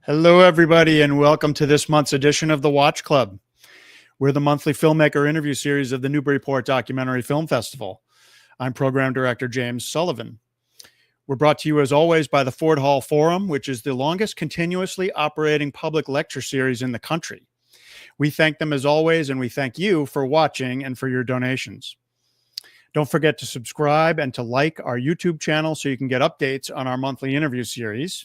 Hello, everybody, and welcome to this month's edition of the Watch Club. We're the monthly filmmaker interview series of the Newburyport Documentary Film Festival. I'm Program Director James Sullivan. We're brought to you, as always, by the Ford Hall Forum, which is the longest continuously operating public lecture series in the country. We thank them as always, and we thank you for watching and for your donations. Don't forget to subscribe and to like our YouTube channel so you can get updates on our monthly interview series.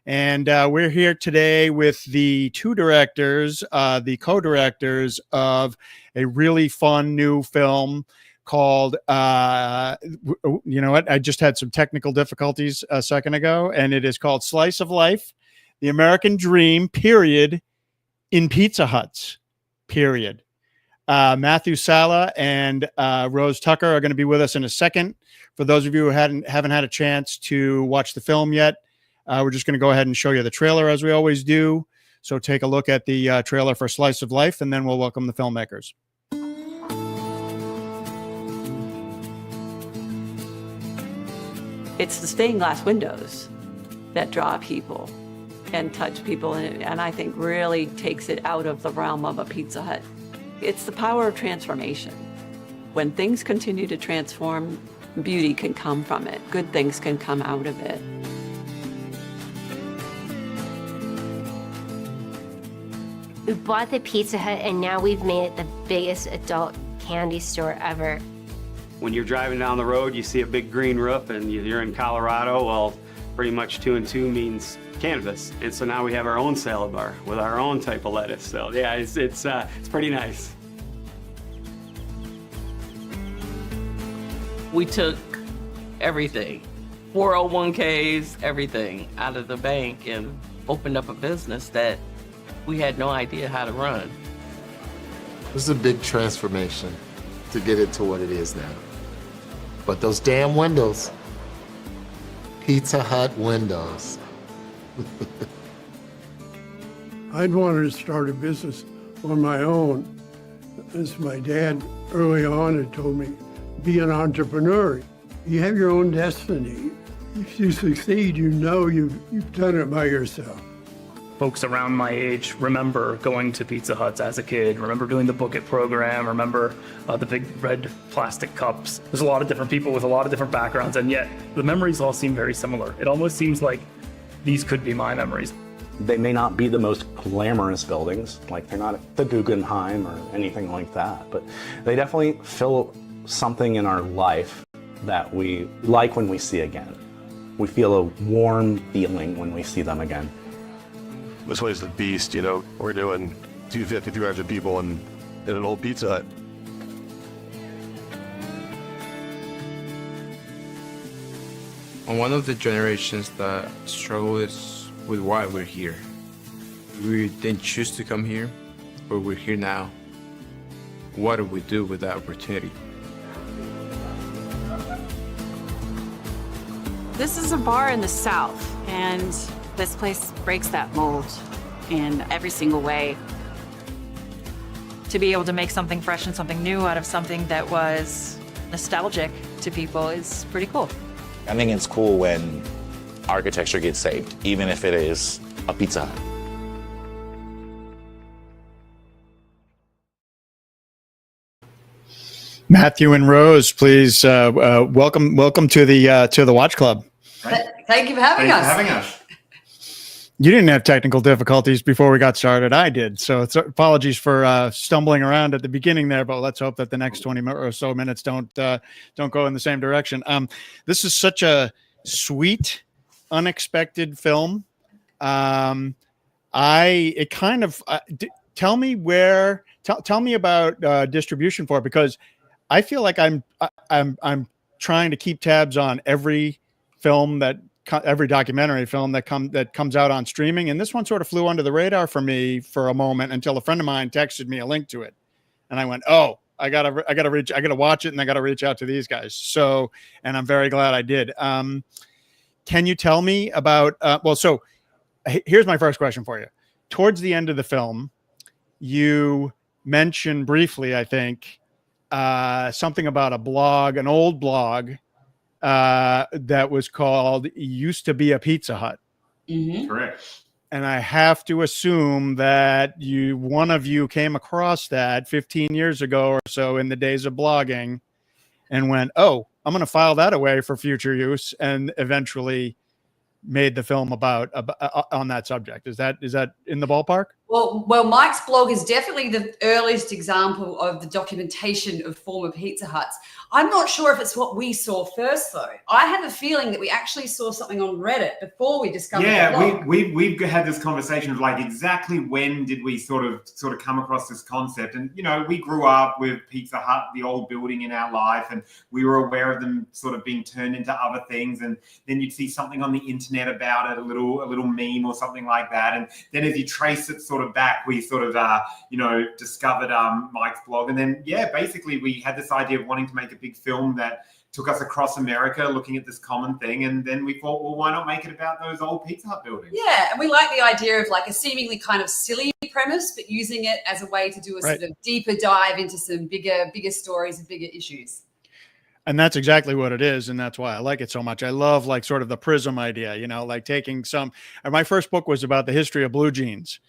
And we're here today with the two directors, the co-directors of a really fun new film called, you know what, I just had some technical difficulties a second ago, and it is called Slice of Life, The American Dream, period, in Pizza Huts, period. Matthew Salleh and Rose Tucker are going to be with us in a second. For those of you who haven't had a chance to watch the film yet, we're just going to go ahead and show you the trailer as we always do. So take a look at the trailer for Slice of Life, and then we'll welcome the filmmakers. It's the stained glass windows that draw people and touch people, and I think really takes it out of the realm of a Pizza Hut. It's the power of transformation. When things continue to transform, beauty can come from it. Good things can come out of it. We bought the Pizza Hut and now we've made it the biggest adult candy store ever. When you're driving down the road, you see a big green roof and you're in Colorado, well, pretty much 2 and 2 means cannabis. And so now we have our own salad bar with our own type of lettuce. So yeah, it's pretty nice. We took everything, 401ks, everything out of the bank and opened up a business that we had no idea how to run. This is a big transformation to get it to what it is now. But those damn windows, Pizza Hut windows. I'd wanted to start a business on my own. As my dad early on had told me, be an entrepreneur. You have your own destiny. If you succeed, you know you've done it by yourself. Folks around my age remember going to Pizza Huts as a kid, remember doing the Book It program, remember the big red plastic cups. There's a lot of different people with a lot of different backgrounds, and yet the memories all seem very similar. It almost seems like these could be my memories. They may not be the most glamorous buildings, like they're not the Guggenheim or anything like that, but they definitely fill something in our life that we like when we see again. We feel a warm feeling when we see them again. This place is a beast, you know. We're doing 250, 300 people in an old Pizza Hut. I'm one of the generations that struggles with why we're here. We didn't choose to come here, but we're here now. What do we do with that opportunity? This is a bar in the South, and this place breaks that mold in every single way. To be able to make something fresh and something new out of something that was nostalgic to people is pretty cool. I think it's cool when architecture gets saved, even if it is a Pizza Hut. Matthew and Rose, please welcome to the Watch Club. Thank you for having us. You didn't have technical difficulties before we got started. I did. So apologies for stumbling around at the beginning there, but let's hope that the next 20 or so minutes don't go in the same direction. This is such a sweet, unexpected film. Tell me about distribution for it, because I feel like I'm trying to keep tabs on every documentary film that comes out on streaming, and this one sort of flew under the radar for me for a moment until a friend of mine texted me a link to it, and I went, "Oh, I gotta watch it, and I gotta reach out to these guys." So, and I'm very glad I did. Can you tell me about? So here's my first question for you. Towards the end of the film, you mentioned briefly, I think, something about a blog, an old blog. That was called Used to Be a Pizza Hut. Mm-hmm. Correct. And I have to assume that one of you came across that 15 years ago or so in the days of blogging and went, oh, I'm going to file that away for future use, and eventually made the film about on that subject. Is that in the ballpark? Well, Mike's blog is definitely the earliest example of the documentation of former Pizza Huts. I'm not sure if it's what we saw first, though. I have a feeling that we actually saw something on Reddit before we discovered the blog. we've had this conversation of like exactly when did we sort of come across this concept. And, you know, we grew up with Pizza Hut, the old building in our life, and we were aware of them sort of being turned into other things. And then you'd see something on the internet about it, a little meme or something like that. And then as you trace it sort of back, we sort of, discovered Mike's blog. And then, basically we had this idea of wanting to make a big film that took us across America looking at this common thing. And then we thought, well, why not make it about those old Pizza Hut buildings? Yeah, and we like the idea of like a seemingly kind of silly premise, but using it as a way to do a sort of deeper dive into some bigger stories and bigger issues. And that's exactly what it is. And that's why I like it so much. I love like sort of the prism idea, you know, like taking my first book was about the history of blue jeans.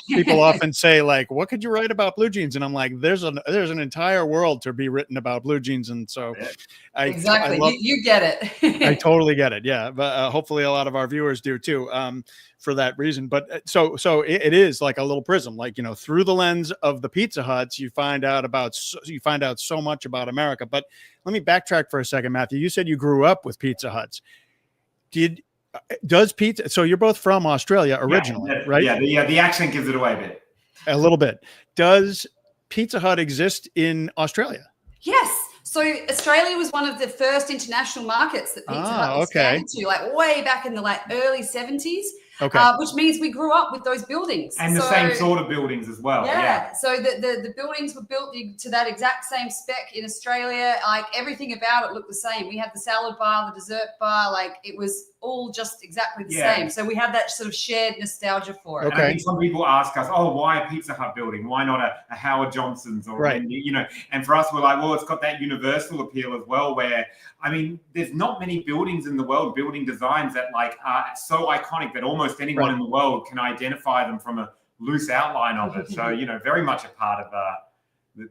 People often say like, what could you write about blue jeans? And I'm like, there's an entire world to be written about blue jeans. And so you get it. I totally get it. Yeah. But hopefully a lot of our viewers do too, for that reason. But so it is like a little prism, like, you know, through the lens of the Pizza Huts, you find out so much about America. But let me backtrack for a second, Matthew. You said you grew up with Pizza Huts. Does pizza? So you're both from Australia originally, right? Yeah. The accent gives it away a bit. A little bit. Does Pizza Hut exist in Australia? Yes. So Australia was one of the first international markets that Pizza Hut was expanded to, like way back in the early 70s. Okay. Which means we grew up with those buildings. And the same sort of buildings as well. Yeah. So the buildings were built to that exact same spec in Australia. Like everything about it looked the same. We had the salad bar, the dessert bar, like it was all just exactly the same. So we have that sort of shared nostalgia for it. Okay. And I think some people ask us, oh, why a Pizza Hut building? Why not a Howard Johnson's? Or, you know, and for us, we're like, well, it's got that universal appeal as well, where, I mean, there's not many buildings in the world, building designs that like are so iconic that almost anyone in the world can identify them from a loose outline of it. So, you know, very much a part of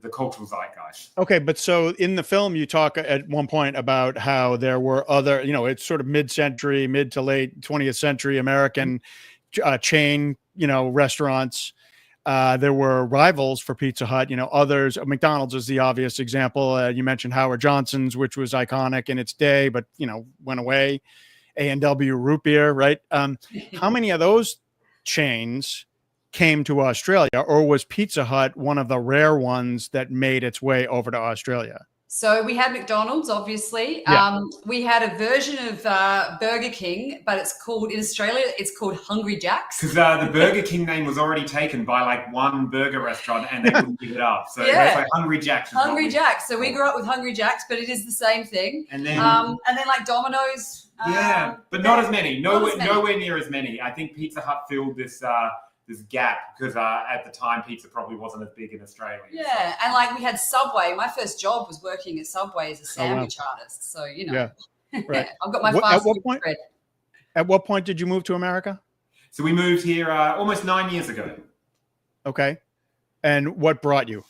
the cultural zeitgeist. Okay, but so in the film, you talk at one point about how there were other, you know, it's sort of mid to late 20th century American chain, you know, restaurants. There were rivals for Pizza Hut, you know, others. McDonald's is the obvious example. You mentioned Howard Johnson's, which was iconic in its day, but, you know, went away. A&W root beer, right? How many of those chains came to Australia, or was Pizza Hut one of the rare ones that made its way over to Australia? So we had McDonald's, obviously. We had a version of Burger King, but it's called, in Australia, it's called Hungry Jack's. Because the Burger King name was already taken by like one burger restaurant and they wouldn't give it up. So it's like Hungry Jack's. Hungry Jack's. So we grew up with Hungry Jack's, but it is the same thing. And then like Domino's. But not as many. Nowhere near as many. I think Pizza Hut filled this gap because at the time pizza probably wasn't as big in Australia. Yeah, and like we had Subway. My first job was working at Subway as a sandwich artist. So, you know, I've got my fast food cred. At what point did you move to America? So we moved here almost 9 years ago. Okay. And what brought you?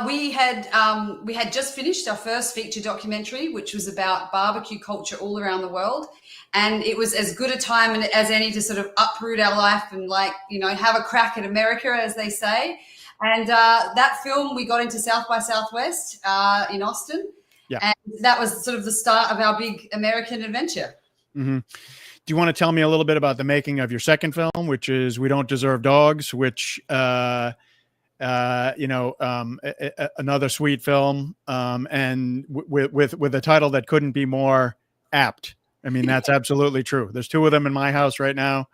We had just finished our first feature documentary, which was about barbecue culture all around the world. And it was as good a time as any to sort of uproot our life and like, you know, have a crack at America, as they say. And that film, we got into South by Southwest in Austin. Yeah. And that was sort of the start of our big American adventure. Mm-hmm. Do you want to tell me a little bit about the making of your second film, which is We Don't Deserve Dogs, which... another sweet film, and with a title that couldn't be more apt. I mean, that's absolutely true. There's two of them in my house right now.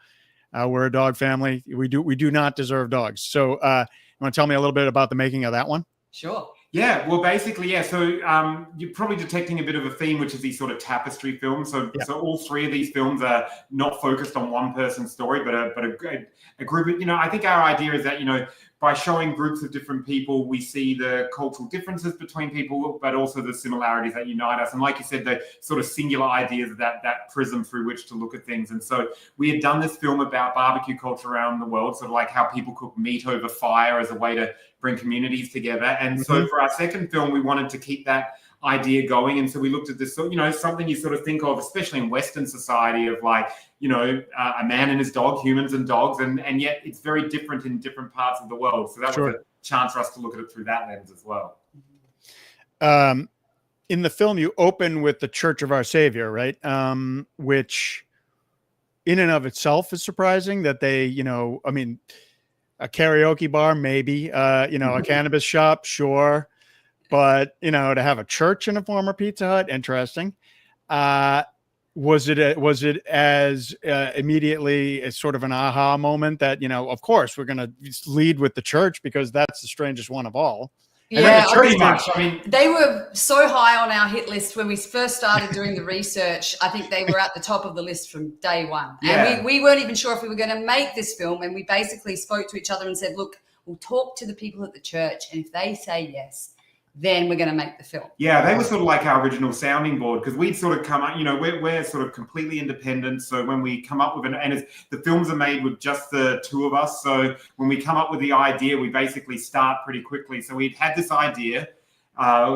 We're a dog family. We do not deserve dogs. So, you want to tell me a little bit about the making of that one? Sure. Yeah, well, basically, yeah. So you're probably detecting a bit of a theme, which is these sort of tapestry films. So all three of these films are not focused on one person's story, but a group of, you know, I think our idea is that, you know, by showing groups of different people, we see the cultural differences between people, but also the similarities that unite us. And like you said, the sort of singular ideas of that prism through which to look at things. And so we had done this film about barbecue culture around the world, sort of like how people cook meat over fire as a way to bring communities together. And so for our second film, we wanted to keep that idea going. And so we looked at this, something you sort of think of, especially in Western society, of like, a man and his dog, humans and dogs, and yet it's very different in different parts of the world. So that was a chance for us to look at it through that lens as well. In the film, you open with the Church of Our Savior, right? Which in and of itself is surprising that they, a karaoke bar, maybe, a cannabis shop, sure. But, to have a church in a former Pizza Hut, interesting. Was it as immediately as sort of an aha moment that, of course, we're going to lead with the church because that's the strangest one of all? Yeah, pretty much. I mean, they were so high on our hit list when we first started doing the research. I think they were at the top of the list from day one. Yeah. And we weren't even sure if we were going to make this film. And we basically spoke to each other and said, look, we'll talk to the people at the church. And if they say yes, then we're going to make the film. Yeah, they were sort of like our original sounding board, because we'd sort of come up, we're sort of completely independent. So when we come up with the films are made with just the two of us. So when we come up with the idea, we basically start pretty quickly. So we'd had this idea,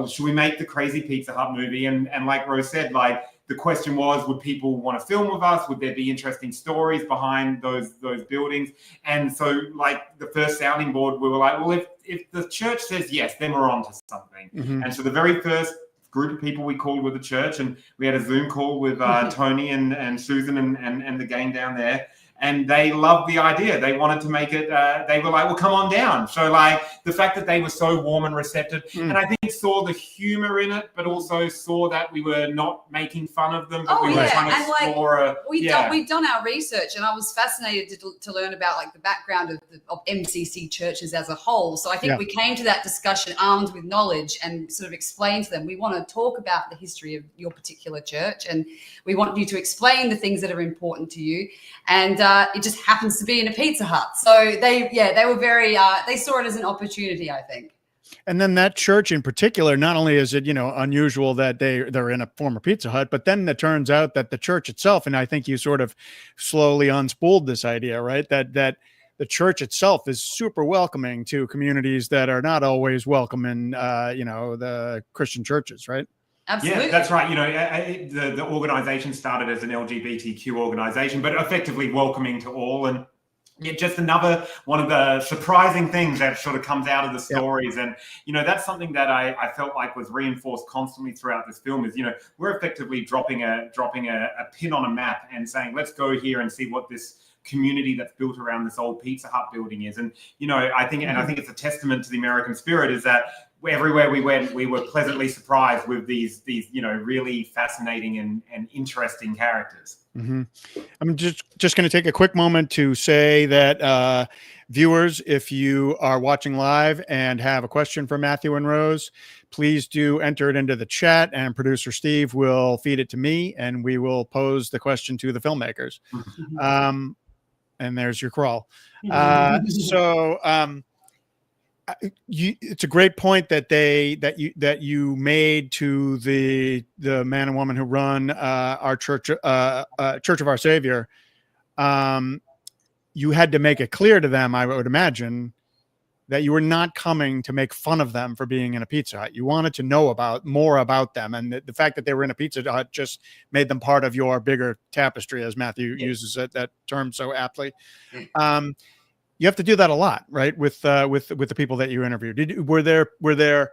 should we make the crazy Pizza Hut movie? And like Rose said, like, the question was, would people want to film with us? Would there be interesting stories behind those buildings? And so, like, the first sounding board, we were like, well, if the church says yes, then we're on to something. And so the very first group of people we called with the church, and we had a Zoom call with Tony and Susan and the gang down there. And they loved the idea. They wanted to make it. They were like, well, come on down. So, like, the fact that they were so warm and receptive, and I think saw the humor in it, but also saw that we were not making fun of them, but we were trying to explore. We've done our research, and I was fascinated to learn about, like, the background of MCC churches as a whole. So I think we came to that discussion armed with knowledge and sort of explained to them, we want to talk about the history of your particular church, and we want you to explain the things that are important to you. And it just happens to be in a Pizza Hut. So they were very, they saw it as an opportunity, I think. And then that church in particular, not only is it, unusual that they're in a former Pizza Hut, but then it turns out that the church itself, and I think you sort of slowly unspooled this idea, right? That the church itself is super welcoming to communities that are not always welcome in, the Christian churches, right? Absolutely. Yeah, that's right. The organization started as an LGBTQ organization, but effectively welcoming to all. And just another one of the surprising things that sort of comes out of the stories. And, that's something that I felt like was reinforced constantly throughout this film is, we're effectively dropping a pin on a map and saying, let's go here and see what this community that's built around this old Pizza Hut building is. And, I think it's a testament to the American spirit is that everywhere we went, we were pleasantly surprised with these really fascinating and interesting characters. I'm just going to take a quick moment to say that viewers, if you are watching live and have a question for Matthew and Rose, please do enter it into the chat, and producer Steve will feed it to me, and we will pose the question to the filmmakers. And there's your crawl. It's a great point that you made to the man and woman who run our church, Church of Our Savior. You had to make it clear to them, I would imagine, that you were not coming to make fun of them for being in a Pizza Hut. You wanted to know more about them, and the fact that they were in a Pizza Hut just made them part of your bigger tapestry, as Matthew uses that term so aptly. You have to do that a lot, right? With the people that you interviewed. Were there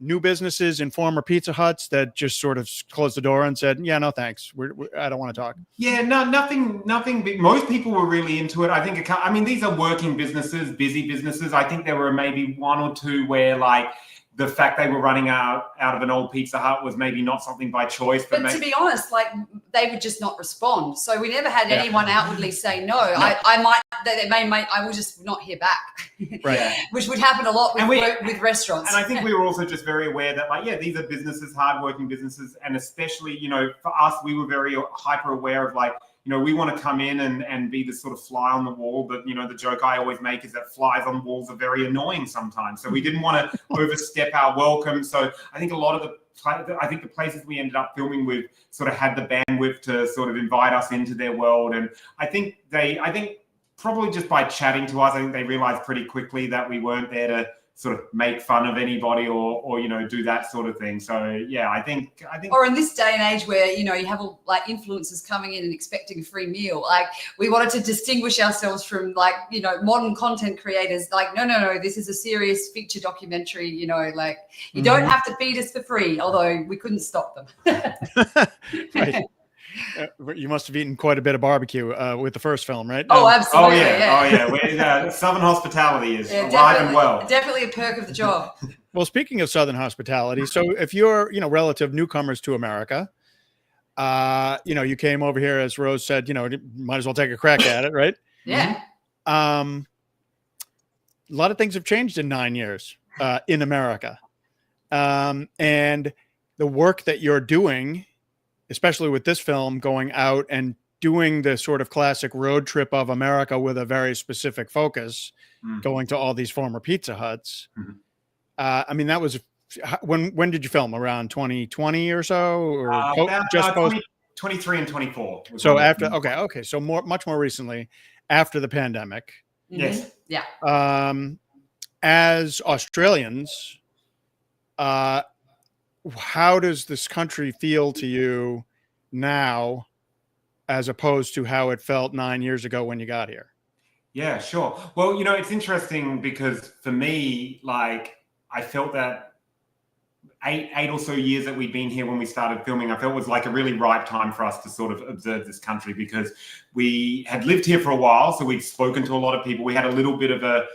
new businesses in former Pizza Huts that just sort of closed the door and said, "Yeah, no, thanks. I don't want to talk"? Yeah, no, nothing big. Most people were really into it. I think these are working businesses, busy businesses. I think there were maybe one or two where, like, the fact they were running out of an old Pizza Hut was maybe not something by choice. But to be honest, like, they would just not respond. So we never had anyone outwardly say no. I will just not hear back. Right. Which would happen a lot with restaurants. And I think we were also just very aware that, these are businesses, hardworking businesses. And especially, for us, we were very hyper aware of, like, we want to come in and be the sort of fly on the wall. But, the joke I always make is that flies on walls are very annoying sometimes. So we didn't want to overstep our welcome. So I think the places we ended up filming with sort of had the bandwidth to sort of invite us into their world. And I think probably just by chatting to us, I think they realized pretty quickly that we weren't there to sort of make fun of anybody or do that sort of thing. So yeah, I think or in this day and age where you have like influencers coming in and expecting a free meal, like we wanted to distinguish ourselves from modern content creators. Like no, this is a serious feature documentary. Like you don't have to feed us for free, although we couldn't stop them. Right. You must have eaten quite a bit of barbecue with the first film, right? Oh, absolutely. Southern hospitality is alive definitely, and well. Definitely a perk of the job. Well, speaking of Southern hospitality, so if you're, relative newcomers to America, you came over here, as Rose said, might as well take a crack at it, right? Yeah. A lot of things have changed in 9 years in America. And the work that you're doing, especially with this film, going out and doing the sort of classic road trip of America with a very specific focus, going to all these former Pizza Huts. I mean, that was when did you film? Around 2020 or so, or just post 23 and 24. So after, okay, so much more recently, after the pandemic. Yes. Yeah. As Australians, how does this country feel to you now as opposed to how it felt 9 years ago when you got here? Yeah, sure. Well, it's interesting because for me, like, I felt that eight or so years that we'd been here when we started filming, I felt was like a really ripe time for us to sort of observe this country, because we had lived here for a while. So we'd spoken to a lot of people. We had a little bit of a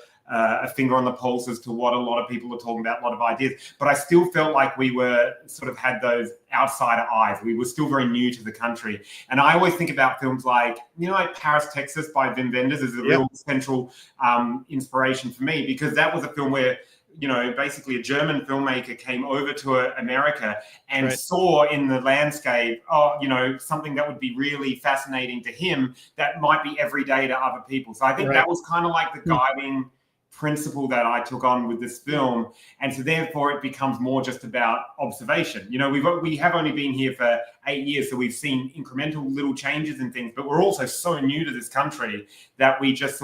finger on the pulse as to what a lot of people were talking about, a lot of ideas, but I still felt like we were sort of had those outsider eyes. We were still very new to the country. And I always think about films like, like Paris, Texas by Wim Wenders is a real central inspiration for me, because that was a film where, basically a German filmmaker came over to America and saw in the landscape, something that would be really fascinating to him that might be everyday to other people. So I think that was kind of like the guiding principle that I took on with this film. And so therefore it becomes more just about observation. We have only been here for 8 years, so we've seen incremental little changes and things, but we're also so new to this country that we just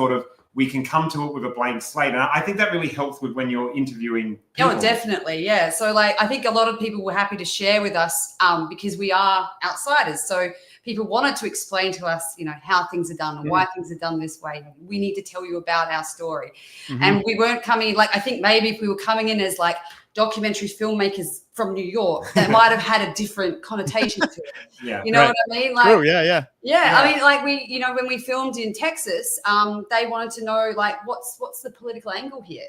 we can come to it with a blank slate. And I think that really helps with when you're interviewing people. Oh, definitely. Yeah. So I think a lot of people were happy to share with us because we are outsiders. So people wanted to explain to us, how things are done and why things are done this way. We need to tell you about our story. And we weren't coming, I think maybe if we were coming in as documentary filmmakers from New York, that might have had a different connotation to it. Yeah. You know what I mean? True. Yeah. I mean, when we filmed in Texas, they wanted to know what's the political angle here?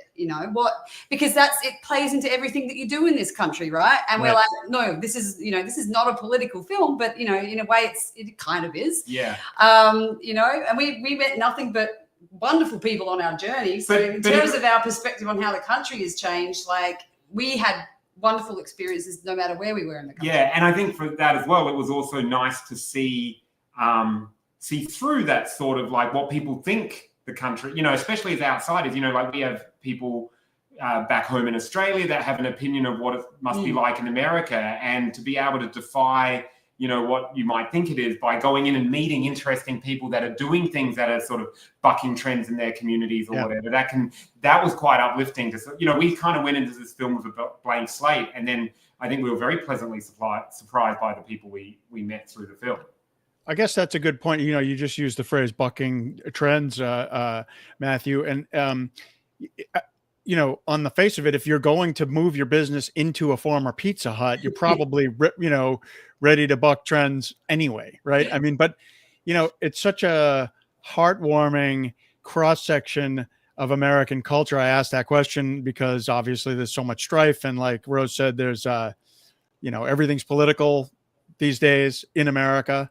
Because it plays into everything that you do in this country, right? And we're like, no, this is not a political film, but in a way it kind of is. Yeah. And we met nothing but wonderful people on our journey. So in terms of our perspective on how the country has changed, we had wonderful experiences no matter where we were in the country. Yeah, and I think for that as well, it was also nice to see through that sort of what people think the country, especially as outsiders, we have people back home in Australia that have an opinion of what it must be like in America, and to be able to defy what you might think it is by going in and meeting interesting people that are doing things that are sort of bucking trends in their communities or whatever. That was quite uplifting to, we kind of went into this film with a blank slate, and then I think we were very pleasantly surprised by the people we met through the film. I guess that's a good point. You just used the phrase bucking trends, Matthew, and on the face of it, if you're going to move your business into a former Pizza Hut, you're probably, ready to buck trends anyway. Right. I mean, but, it's such a heartwarming cross section of American culture. I asked that question because obviously there's so much strife. And like Rose said, there's, everything's political these days in America.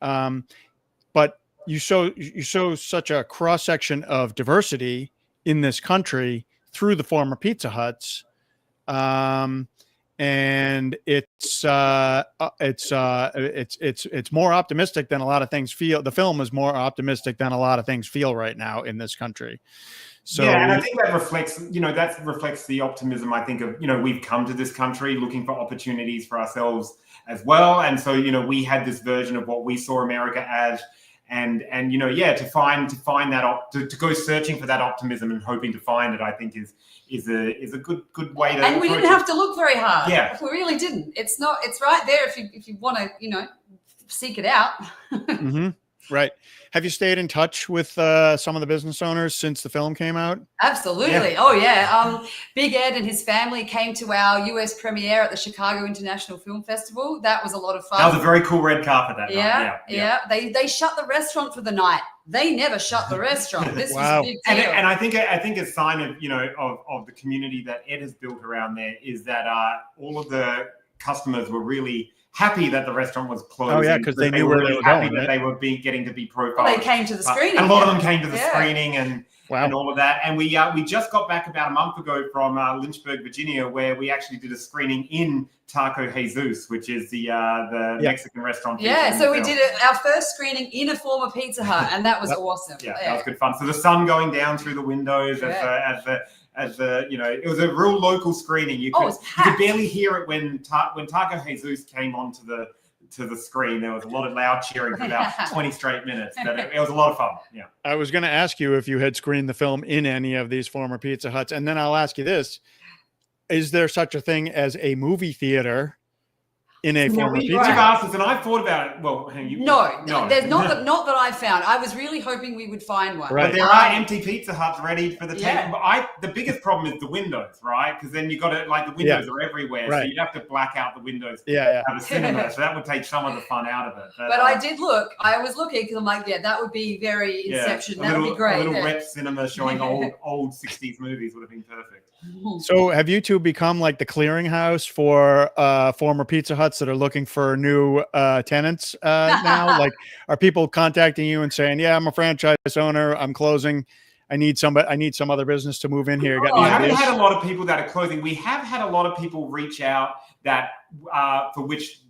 But you show such a cross section of diversity in this country through the former Pizza Huts. and it's more optimistic than a lot of things feel. The film is more optimistic than a lot of things feel right now in this country. So yeah, and I think that reflects the optimism. I think of, we've come to this country looking for opportunities for ourselves as well, and so we had this version of what we saw America as, and to find that to go searching for that optimism and hoping to find it, I think is a good way to. And we didn't have to look very hard. Yeah, we really didn't. It's right there if you want to seek it out. Mm-hmm. Right. Have you stayed in touch with some of the business owners since the film came out? Absolutely. Yeah. Oh, yeah. Big Ed and his family came to our US premiere at the Chicago International Film Festival. That was a lot of fun. That was a very cool red carpet that night. Yeah. They shut the restaurant for the night. They never shut the restaurant. This was a big deal. And I think a sign of of the community that Ed has built around there is that all of the customers were really happy that the restaurant was closed. Oh yeah, because they knew where they were happy going. that right? they were getting to be profiled. Well, they came to the screening. And a lot of them came to the screening and Wow. all of that. And we just got back about a month ago from Lynchburg, Virginia, where we actually did a screening in Taco Jesus, which is the Mexican restaurant. Yeah, so we did our first screening in a former Pizza Hut, and that was awesome. Yeah, that was good fun. So the sun going down through the windows as the it was a real local screening. You could barely hear it when Taco Jesus came onto the screen. There was a lot of loud cheering for about 20 straight minutes. But it was a lot of fun. Yeah. I was going to ask you if you had screened the film in any of these former Pizza Huts, and then I'll ask you this: is there such a thing as a movie theater in a former Pizza Hut? And I thought about it. Well, no, there's not that I found. I was really hoping we would find one. Right. But there are empty Pizza Huts ready for the table. But the biggest problem is the windows, right? Because then you got to the windows are everywhere, so you'd have to black out the windows. Yeah. Have a cinema, so that would take some of the fun out of it. But I did look. I was looking because I'm like, that would be very Inception. That would be great. A little rep cinema showing old 60s movies would have been perfect. So have you two become like the clearinghouse for former Pizza Huts that are looking for new tenants now? Like, are people contacting you and saying, "Yeah, I'm a franchise owner. I'm closing. I need some other business to move in here." We haven't had a lot of people that are closing. We have had a lot of people reach out that for which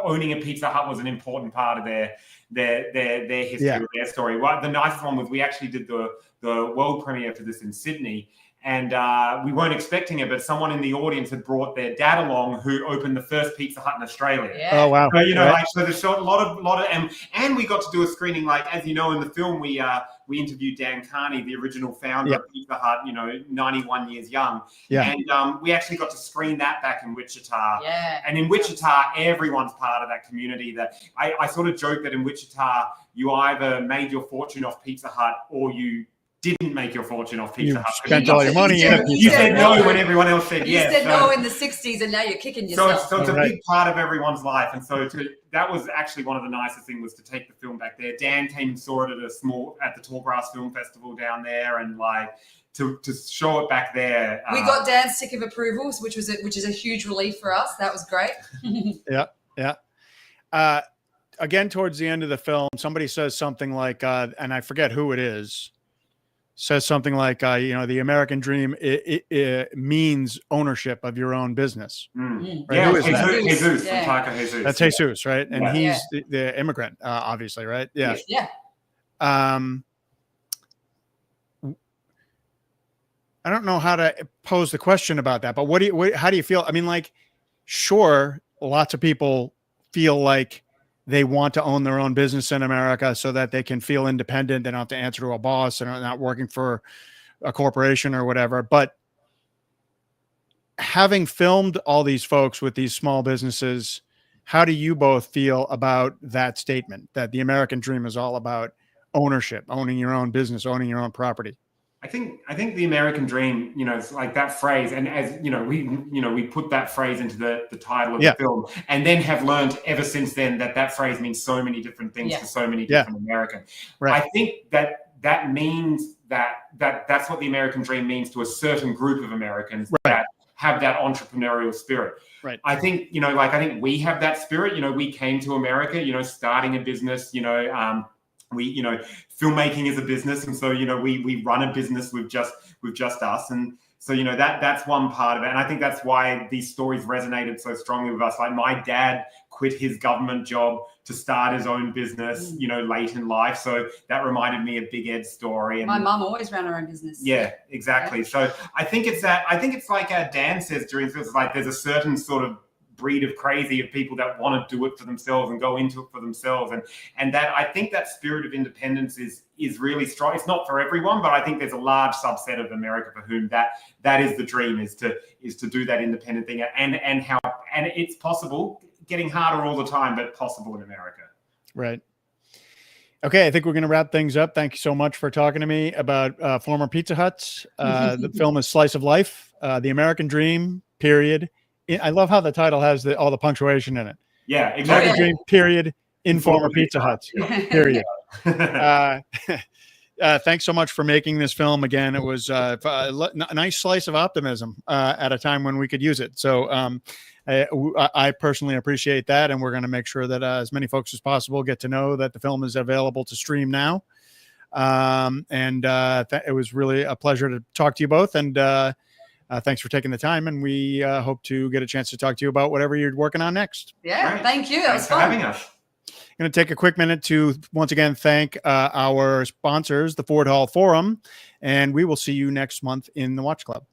owning a Pizza Hut was an important part of their history, or their story. Well, the nicest one was we actually did the world premiere for this in Sydney. And we weren't expecting it, but someone in the audience had brought their dad along, who opened the first Pizza Hut in Australia. Yeah. Oh wow! So so there's a lot of, and we got to do a screening. Like, as you know, in the film, we interviewed Dan Carney, the original founder of Pizza Hut. 91 years young. Yeah. And we actually got to screen that back in Wichita. Yeah. And in Wichita, everyone's part of that community. That I sort of joke that in Wichita, you either made your fortune off Pizza Hut or you didn't make your fortune off Pizza Hut. Spent all your money in a Pizza Hut. You said no when everyone else said yes. You said no in the 60s, and now you're kicking yourself. So it's a big part of everyone's life. And so that was actually one of the nicest things, was to take the film back there. Dan came and saw it at the Tallgrass Film Festival down there, and to show it back there. We got Dan's tick of approval, which is a huge relief for us. That was great. Yeah. Again, towards the end of the film, somebody says something like, and I forget who it is, says something like, the American dream it means ownership of your own business. Right? Yeah, who is Jesus from Taco Jesus. That's Jesus, right? And he's the immigrant, obviously, right? Yeah. Yeah. I don't know how to pose the question about that, but how do you feel? I mean, like, sure, lots of people feel like they want to own their own business in America so that they can feel independent. They don't have to answer to a boss and are not working for a corporation or whatever. But having filmed all these folks with these small businesses, how do you both feel about that statement, that the American dream is all about ownership, owning your own business, owning your own property? I think the American dream, it's like that phrase, and as we put that phrase into the title of the film, and then have learned ever since then that phrase means so many different things to so many different Americans. Right. I think that means that's what the American dream means to a certain group of Americans that have that entrepreneurial spirit. Right. I think I think we have that spirit. We came to America, starting a business. Filmmaking is a business, and so we run a business with just us, and So, you know, that's one part of it. And I think that's why these stories resonated so strongly with us. Like my dad quit his government job to start his own business, you know, late in life. So that reminded me of Big Ed's story. And my mum always ran her own business. Yeah, exactly. Yeah. So I think it's like Dan says during this, like there's a certain sort of breed of crazy of people that want to do it for themselves and go into it for themselves. And that I think that spirit of independence is really strong. It's not for everyone, but I think there's a large subset of America for whom that is the dream, is to do that independent thing. And it's possible, getting harder all the time, but possible in America. Right. Okay, I think we're going to wrap things up. Thank you so much for talking to me about former Pizza Huts. The film is Slice of Life, The American Dream, period. I love how the title has all the punctuation in it. Yeah, exactly. American Dream, period, in former Pizza Huts, period. Thanks so much for making this film again. It was a nice slice of optimism at a time when we could use it. So I personally appreciate that, and we're going to make sure that as many folks as possible get to know that the film is available to stream now. It was really a pleasure to talk to you both, and thanks for taking the time, and we hope to get a chance to talk to you about whatever you're working on next. Yeah, Great. Thank you. Thanks for having us. I'm going to take a quick minute to once again thank our sponsors, the Ford Hall Forum, and we will see you next month in the Watch Club.